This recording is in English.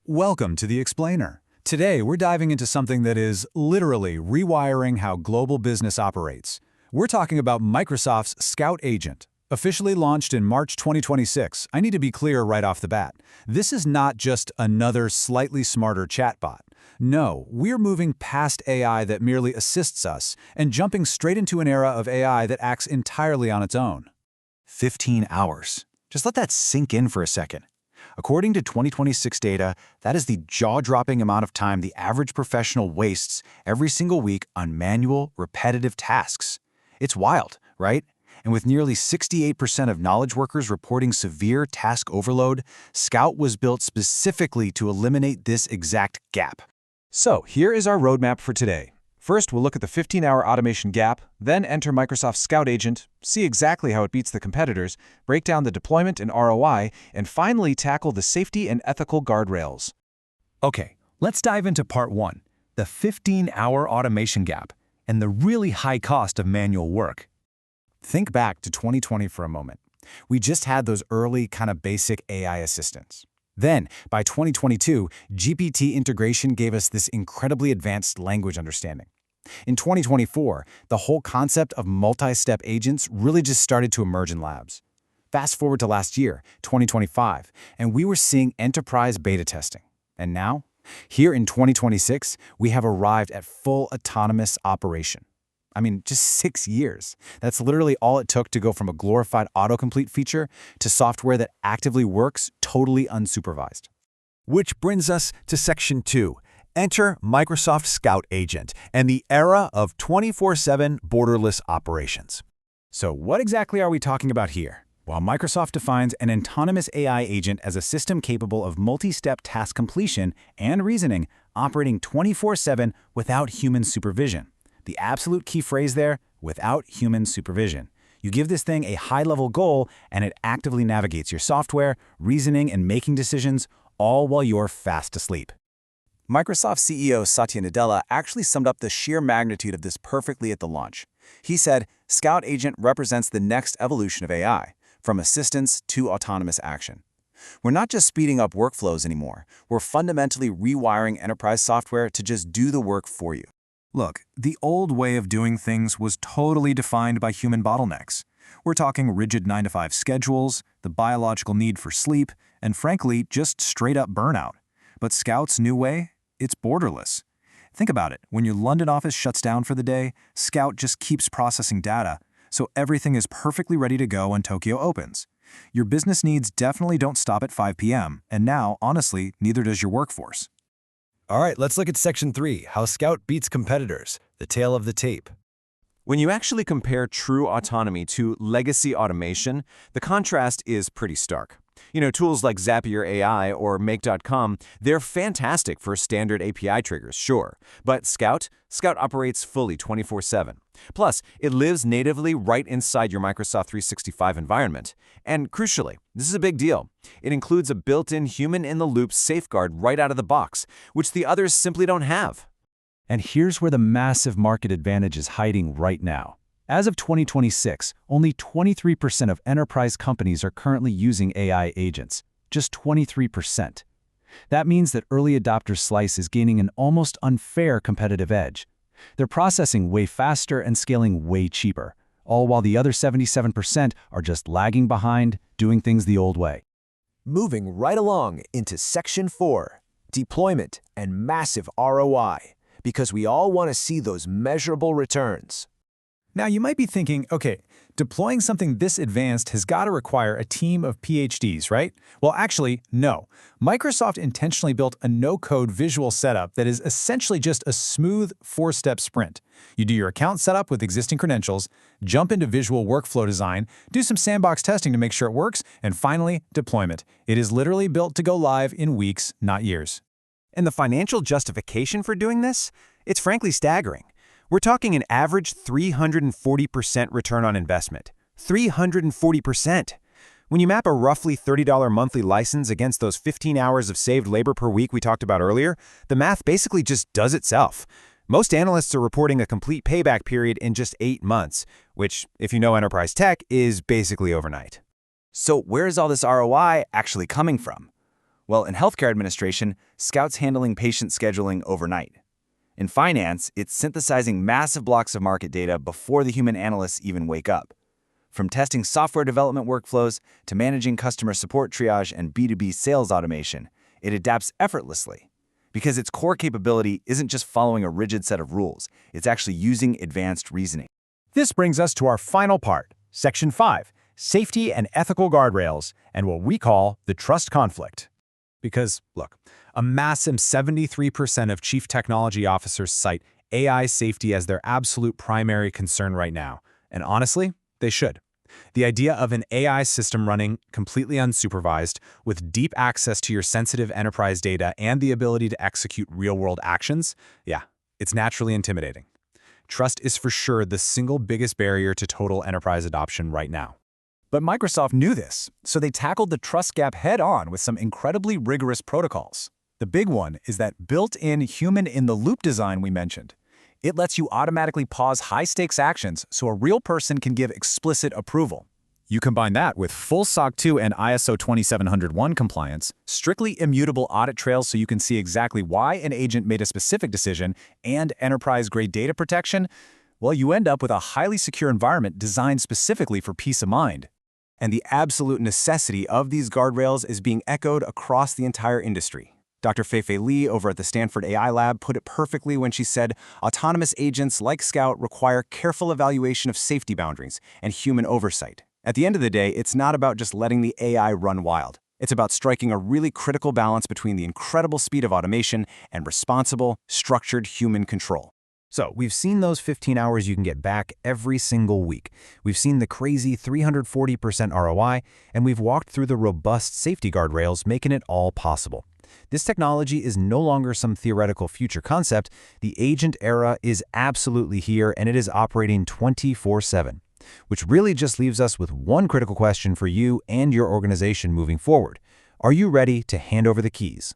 Welcome to The Explainer. Today, we're diving into something that is literally rewiring how global business operates. We're talking about Microsoft's Scout Agent. Officially launched in March 2026, I need to be clear right off the bat. This is not just another slightly smarter chatbot. No, we're moving past AI that merely assists us and jumping straight into an era of AI that acts entirely on its own. 15 hours. Just let that sink in for a second. According to 2026 data, that is the jaw-dropping amount of time the average professional wastes every single week on manual, repetitive tasks. It's wild, right? And with nearly 68% of knowledge workers reporting severe task overload, Scout was built specifically to eliminate this exact gap. So here is our roadmap for today. First, we'll look at the 15-hour automation gap, then enter Microsoft's Scout Agent, see exactly how it beats the competitors, break down the deployment and ROI, and finally tackle the safety and ethical guardrails. Okay, let's dive into part 1, the 15-hour automation gap and the really high cost of manual work. Think back to 2020 for a moment. We just had those early kind of basic AI assistants. Then, by 2022, GPT integration gave us this incredibly advanced language understanding. In 2024, the whole concept of multi-step agents really just started to emerge in labs. Fast forward to last year, 2025, and we were seeing enterprise beta testing. And now, here in 2026, we have arrived at full autonomous operation. I mean, just 6 years. That's literally all it took to go from a glorified autocomplete feature to software that actively works totally unsupervised. Which brings us to Section 2. Enter Microsoft Scout Agent and the era of 24/7 borderless operations. So what exactly are we talking about here? Well, Microsoft defines an autonomous AI agent as a system capable of multi-step task completion and reasoning, operating 24/7 without human supervision. The absolute key phrase there, without human supervision. You give this thing a high-level goal, and it actively navigates your software, reasoning, and making decisions, all while you're fast asleep. Microsoft CEO Satya Nadella actually summed up the sheer magnitude of this perfectly at the launch. He said, Scout Agent represents the next evolution of AI, from assistance to autonomous action. We're not just speeding up workflows anymore. We're fundamentally rewiring enterprise software to just do the work for you. Look, the old way of doing things was totally defined by human bottlenecks. We're talking rigid 9-to-5 schedules, the biological need for sleep, and frankly, just straight-up burnout. But Scout's new way? It's borderless. Think about it. When your London office shuts down for the day, Scout just keeps processing data, so everything is perfectly ready to go when Tokyo opens. Your business needs definitely don't stop at 5 p.m., and now, honestly, neither does your workforce. All right, let's look at Section 3, how Scout beats competitors, the tale of the tape. When you actually compare true autonomy to legacy automation, the contrast is pretty stark. Tools like Zapier AI or Make.com, they're fantastic for standard API triggers, sure. But Scout operates fully 24/7. Plus, it lives natively right inside your Microsoft 365 environment. And crucially, this is a big deal. It includes a built-in human-in-the-loop safeguard right out of the box, which the others simply don't have. And here's where the massive market advantage is hiding right now. As of 2026, only 23% of enterprise companies are currently using AI agents. Just 23%. That means that early adopter slice is gaining an almost unfair competitive edge. They're processing way faster and scaling way cheaper, all while the other 77% are just lagging behind, doing things the old way. Moving right along into Section 4, deployment and massive ROI, because we all want to see those measurable returns. Now, you might be thinking, okay, deploying something this advanced has got to require a team of PhDs, right? Well, actually, no. Microsoft intentionally built a no-code visual setup that is essentially just a smooth 4-step sprint. You do your account setup with existing credentials, jump into visual workflow design, do some sandbox testing to make sure it works, and finally, deployment. It is literally built to go live in weeks, not years. And the financial justification for doing this? It's frankly staggering. We're talking an average 340% return on investment. 340%. When you map a roughly $30 monthly license against those 15 hours of saved labor per week we talked about earlier, the math basically just does itself. Most analysts are reporting a complete payback period in just 8 months, which, if you know enterprise tech, is basically overnight. So where is all this ROI actually coming from? Well, in healthcare administration, Scout's handling patient scheduling overnight. In finance, it's synthesizing massive blocks of market data before the human analysts even wake up. From testing software development workflows to managing customer support triage and B2B sales automation, it adapts effortlessly. Because its core capability isn't just following a rigid set of rules, it's actually using advanced reasoning. This brings us to our final part, Section 5, Safety and Ethical Guardrails, and what we call the trust conflict. Because, look, a massive 73% of chief technology officers cite AI safety as their absolute primary concern right now. And honestly, they should. The idea of an AI system running completely unsupervised, with deep access to your sensitive enterprise data and the ability to execute real-world actions, yeah, it's naturally intimidating. Trust is for sure the single biggest barrier to total enterprise adoption right now. But Microsoft knew this, so they tackled the trust gap head-on with some incredibly rigorous protocols. The big one is that built-in human-in-the-loop design we mentioned. It lets you automatically pause high-stakes actions so a real person can give explicit approval. You combine that with full SOC 2 and ISO 27001 compliance, strictly immutable audit trails so you can see exactly why an agent made a specific decision, and enterprise-grade data protection, well, you end up with a highly secure environment designed specifically for peace of mind. And the absolute necessity of these guardrails is being echoed across the entire industry. Dr. Fei-Fei Li over at the Stanford AI Lab put it perfectly when she said, autonomous agents like Scout require careful evaluation of safety boundaries and human oversight. At the end of the day, it's not about just letting the AI run wild. It's about striking a really critical balance between the incredible speed of automation and responsible, structured human control. So, we've seen those 15 hours you can get back every single week. We've seen the crazy 340% ROI, and we've walked through the robust safety guardrails, making it all possible. This technology is no longer some theoretical future concept. The agent era is absolutely here, and it is operating 24/7. Which really just leaves us with one critical question for you and your organization moving forward. Are you ready to hand over the keys?